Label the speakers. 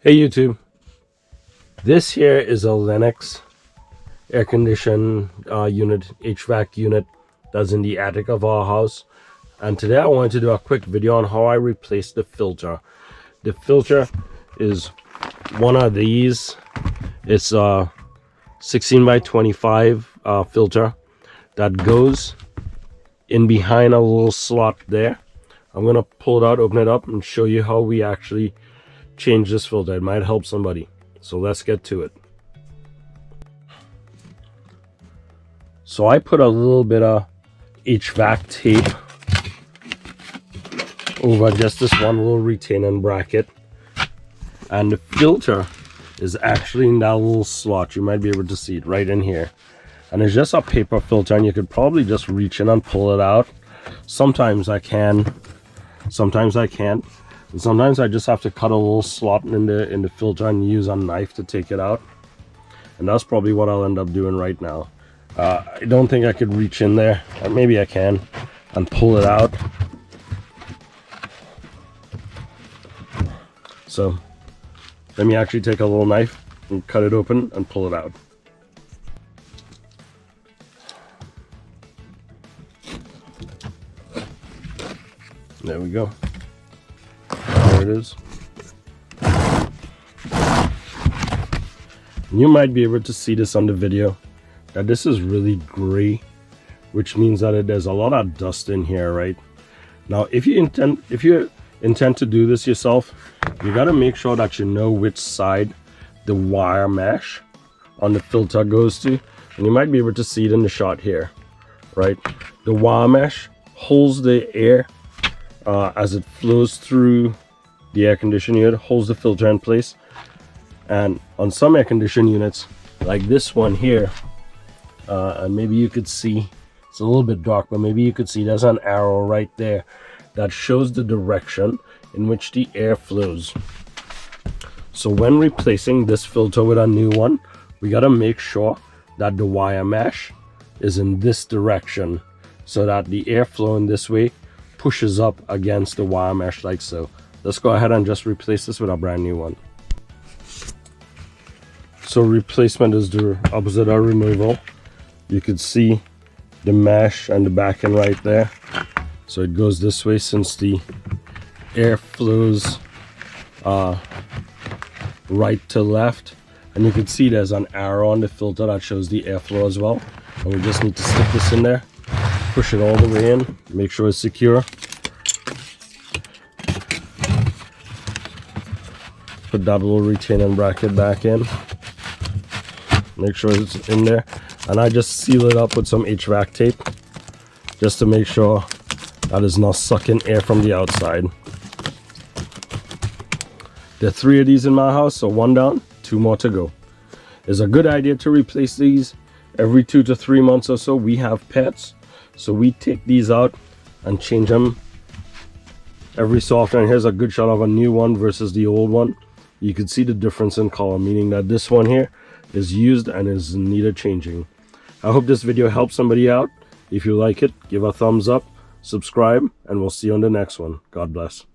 Speaker 1: Hey YouTube, this here is a Lennox air condition unit, HVAC unit that's in the attic of our house. And today I wanted to do a quick video on how I replaced the filter. The filter is one of these. It's a 16 by 25 filter that goes in behind a little slot there. I'm gonna pull it out, open it up, and show you how we actually change this filter. It might help somebody, so let's get to it. So I put a little bit of HVAC tape over just this one little retaining bracket, and the filter is actually in that little slot. You might be able to see it right in here, and it's just a paper filter, and you could probably just reach in and pull it out. Sometimes I can, sometimes I can't. And sometimes I just have to cut a little slot in the filter and use a knife to take it out. And that's probably what I'll end up doing right now. I don't think I could reach in there. Or maybe I can, and pull it out. So let me actually take a little knife and cut it open and pull it out. There we go. There it is. You might be able to see this on the video that this is really gray, which means that there's a lot of dust in here. Right now, if you intend to do this yourself, you got to make sure that you know which side the wire mesh on the filter goes to, and you might be able to see it in the shot here. Right, the wire mesh holds the air as it flows through the air conditioning unit, holds the filter in place. And on some air conditioning units like this one here, and maybe you could see, it's a little bit dark, but maybe you could see there's an arrow right there that shows the direction in which the air flows. So when replacing this filter with a new one, we got to make sure that the wire mesh is in this direction, so that the airflow in this way pushes up against the wire mesh like so. Let's go ahead and just replace this with a brand new one. So replacement is the opposite of removal. You could see the mesh and the back end right there. So it goes this way since the air flows right to left. And you can see there's an arrow on the filter that shows the airflow as well. And we just need to stick this in there, push it all the way in, make sure it's secure. Put that little retaining bracket back in, make sure it's in there, and I just seal it up with some HVAC tape just to make sure that it's not sucking air from the outside. There are 3 of these in my house, so 1 down, 2 more to go. It's a good idea to replace these every 2 to 3 months or so. We have pets, so we take these out and change them every so often. And here's a good shot of a new one versus the old one. You can see the difference in color, meaning that this one here is used and is in need of changing. I hope this video helps somebody out. If you like it, give a thumbs up, subscribe, and we'll see you on the next one. God bless.